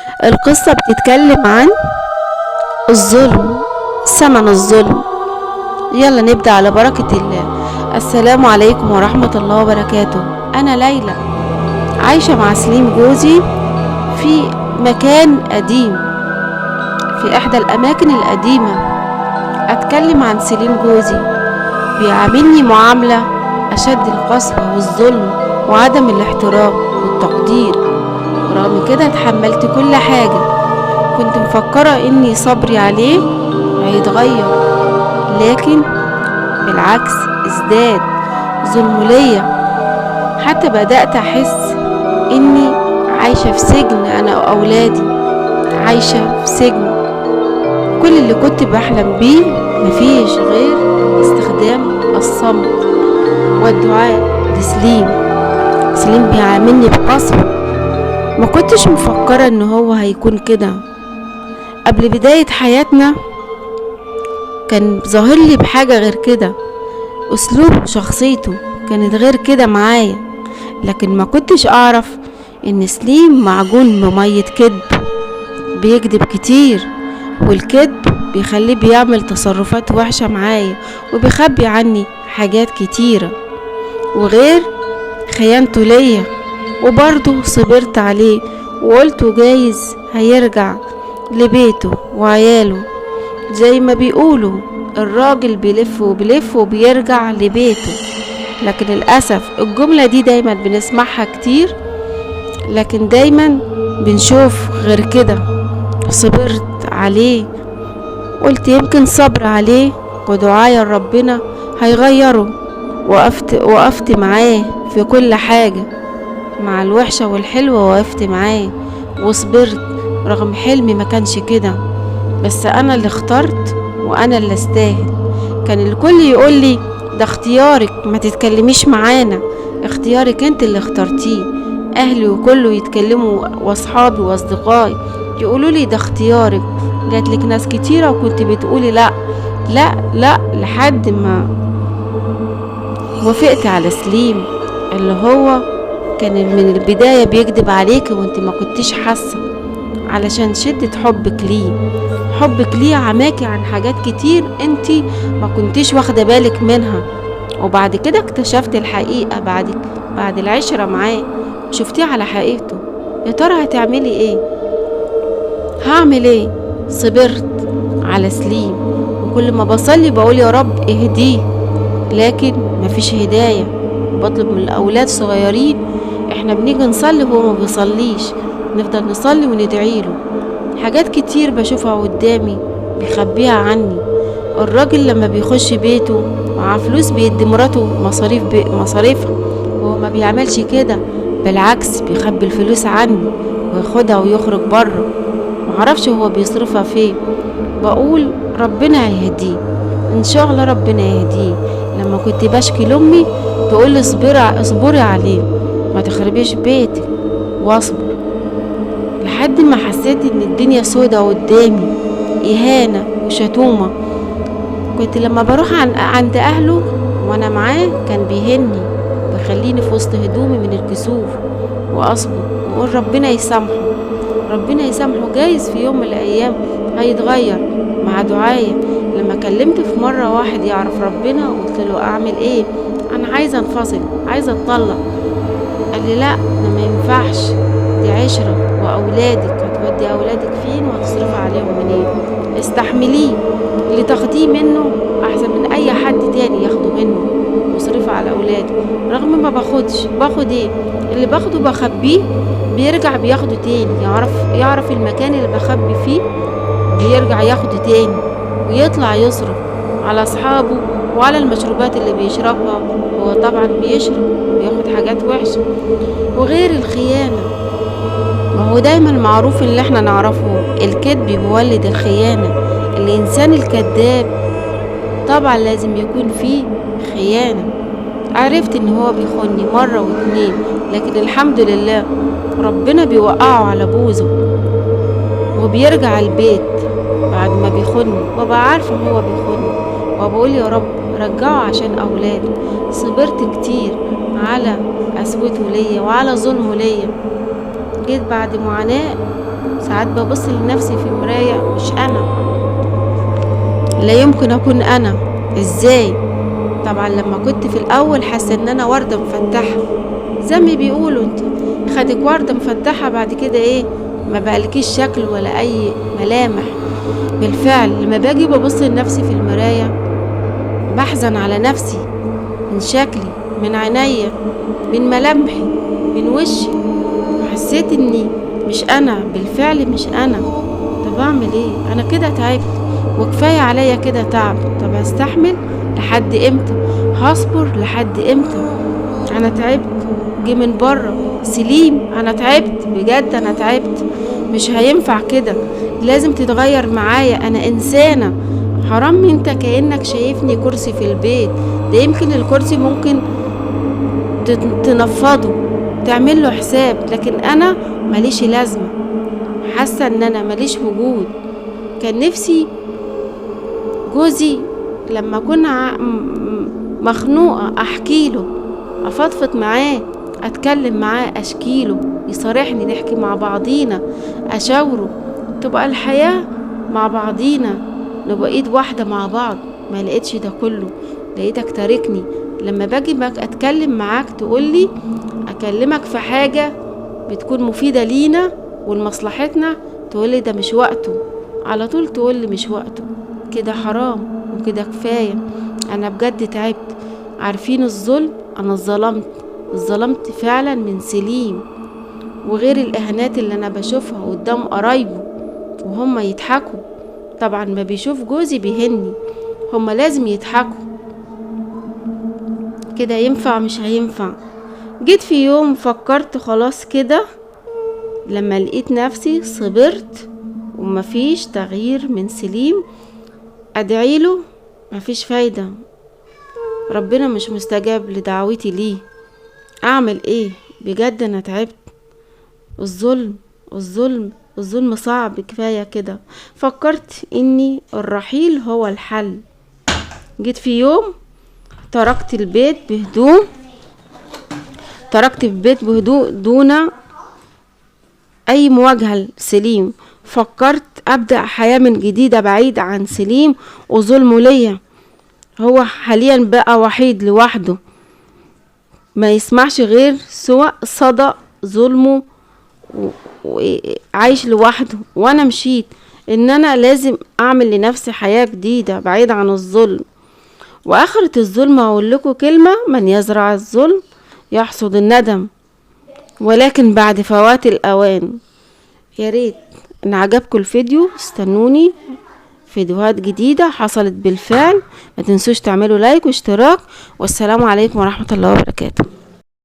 القصة بتتكلم عن الظلم، ثمن الظلم. يلا نبدأ على بركة الله. السلام عليكم ورحمة الله وبركاته. أنا ليلى عايشة مع سليم جوزي في مكان قديم، في إحدى الأماكن القديمة. أتكلم عن سليم جوزي، بيعاملني معاملة أشد القسوة والظلم وعدم الاحترام والتقدير. ورغم كده اتحملت كل حاجة. كنت مفكرة إني صبري عليه هيتغير، لكن بالعكس ازداد ظلم ليا. حتى بدأت أحس إني عايشة في سجن، أنا وأولادي عايشة في سجن. كل اللي كنت بحلم بيه مفيش غير استخدام الصمت والدعاء لسليم. سليم بيعاملني بقسوة، ما كنتش مفكرة ان هو هيكون كده. قبل بداية حياتنا كان ظاهر لي بحاجة غير كده، اسلوب شخصيته كانت غير كده معايا. لكن ما كنتش اعرف ان سليم معجون بمية كذب، بيكذب كتير، والكذب بيخليه بيعمل تصرفات وحشة معايا، وبيخبي عني حاجات كتيرة، وغير خيانته ليا. وبرضه صبرت عليه وقلت جايز هيرجع لبيته وعياله. زي ما بيقولوا الراجل بيلف وبيلف وبيرجع لبيته، لكن للأسف الجملة دي دايما بنسمعها كتير، لكن دايما بنشوف غير كده. صبرت عليه، قلت يمكن صبر عليه ودعايا ربنا هيغيره. وقفت معاه في كل حاجة، مع الوحشة والحلوة وقفت معاه وصبرت، رغم حلمي ما كانش كده. بس انا اللي اخترت وانا اللي استاهل. كان الكل يقولي ده اختيارك، ما تتكلميش معانا، اختيارك انت اللي اخترتيه. اهلي وكله يتكلموا، واصحابي واصدقائي يقولوا لي ده اختيارك. جاتلك ناس كتيرة وكنت بتقولي لا لا لا، لحد ما وافقت على سليم، اللي هو كان من البداية بيكذب عليك وانت ما كنتش حاسة، علشان شدة حبك ليه عماكي عن حاجات كتير انت ما كنتش واخدة بالك منها. وبعد كده اكتشفت الحقيقة بعد العشرة معاه، شفتيه على حقيقته. يا ترى هتعملي ايه؟ هعمل ايه؟ صبرت على سليم، وكل ما بصلي بقول يا رب اهديه، لكن مفيش هداية. بطلب من الأولاد صغيرين، احنا بنيجي نصلي وهو ما بيصليش، نفضل نصلي وندعيله. حاجات كتير بشوفها قدامي بيخبيها عني. الراجل لما بيخش بيته معاه فلوس بيدي مراته مصاريفها، وهو ما بيعملش كده، بالعكس بيخبي الفلوس عني وياخدها ويخرج بره، معرفش هو بيصرفها فين. بقول ربنا هيهديه، ان شاء الله ربنا يهديه. لما كنت بشكي لامي تقولي اصبري عليه، ما تخربيش بيتك، واصبر. لحد ما حسيت ان الدنيا سودا قدامي، اهانة وشتومة. كنت لما بروح عند اهله وانا معاه كان بيهني، بيخليني في وسط هدومي من الكسوف، واصبر واقول ربنا يسامحه، ربنا يسامحه، جايز في يوم من الايام هيتغير مع دعاية. لما كلمت في مرة واحد يعرف ربنا وقلت له اعمل ايه، انا عايزة انفصل، عايزة اتطلق. قال لي لا، ده ما ينفعش، دي عشرة واولادك، هتودي اولادك فين وهتصرف عليهم منين؟ استحمليه، اللي تاخديه منه احسن من اي حد تاني ياخده منه وصرف على اولاده. رغم ما باخد ايه، اللي باخده بخبيه، بيرجع بياخده تاني. يعرف المكان اللي بخبي فيه، بيرجع ياخده تاني ويطلع يصرف على اصحابه وعلى المشروبات اللي بيشربها. هو طبعا بيشرب وياخد حاجات وحشة. وغير الخيانة، ما هو دايما معروف اللي احنا نعرفه، الكذب بيولد الخيانة. الانسان الكذاب طبعا لازم يكون فيه خيانة. عرفت ان هو بيخوني مرة واتنين، لكن الحمد لله ربنا بيوقعه على بوزه وبيرجع البيت بعد ما بيخوني، وببقى عارفة هو بيخوني، وبقول يا رب رجعه عشان اولاده. صبرت كتير على قسوته ليا وعلى ظلمه ليا. جيت بعد معاناة ساعات ببص لنفسي في المراية مش انا، لا يمكن اكون انا. ازاي؟ طبعا لما كنت في الاول حاسه ان انا ورده مفتحه، زي ما بيقولوا انت خدك ورده مفتحه، بعد كده ايه؟ ما بقالكيش شكل ولا اي ملامح. بالفعل لما باجي ببص لنفسي في المرايه بحزن على نفسي، من شكلي، من عينيا، من ملامحي، من وشي. حسيت اني مش انا، بالفعل مش انا. طب اعمل ايه؟ انا كده تعبت وكفايه عليا كده تعب. طب هستحمل لحد امتى؟ هصبر لحد امتى؟ انا تعبت. جه من بره سليم، انا تعبت بجد، انا تعبت. مش هينفع كده، لازم تتغير معايا، انا انسانه. حرام انت كأنك شايفني كرسي في البيت، ده يمكن الكرسي ممكن تنفضه، تعمل له حساب، لكن انا ماليش لازمه. حاسه ان انا ماليش وجود. كان نفسي جوزي لما كنا مخنوقه احكيله، افضفض معاه، اتكلم معاه، اشكيله، يصارحني، نحكي مع بعضينا، اشاوره، تبقى الحياه مع بعضينا، نبقى ايد واحده مع بعض. ما لقيتش ده كله، لقيتك تاركني. لما باجي اتكلم معاك تقولي اكلمك في حاجه بتكون مفيده لينا ولمصلحتنا، تقولي ده مش وقته، على طول تقولي مش وقته. كده حرام وكده كفايه. انا بجد تعبت. عارفين الظلم؟ انا اتظلمت فعلا من سليم، وغير الاهانات اللي انا بشوفها قدام قرايبه وهم يضحكوا. طبعا ما بيشوف جوزي بيهني، هم لازم يضحكوا. كده ينفع؟ مش هينفع. جيت في يوم فكرت خلاص كده، لما لقيت نفسي صبرت ومفيش تغيير من سليم، ادعيله مفيش فايدة، ربنا مش مستجاب لدعوتي ليه. اعمل ايه؟ بجد انا تعبت. الظلم صعب، كفاية كده. فكرت اني الرحيل هو الحل. جيت في يوم تركت البيت بهدوء دون اي مواجهة لسليم. فكرت ابدأ حياة من جديدة بعيد عن سليم وظلمه ليا. هو حاليا بقى وحيد لوحده، ما يسمعش غير سواء صدى ظلمه وعايش لوحده. وانا مشيت ان انا لازم اعمل لنفسي حياة جديدة بعيد عن الظلم. واخرة الظلم اقول لكم كلمة: من يزرع الظلم يحصد الندم، ولكن بعد فوات الاوان. يا ريت ان عجبكم الفيديو استنوني فيديوهات جديدة حصلت بالفعل. ما تنسوش تعملوا لايك واشتراك، والسلام عليكم ورحمة الله وبركاته.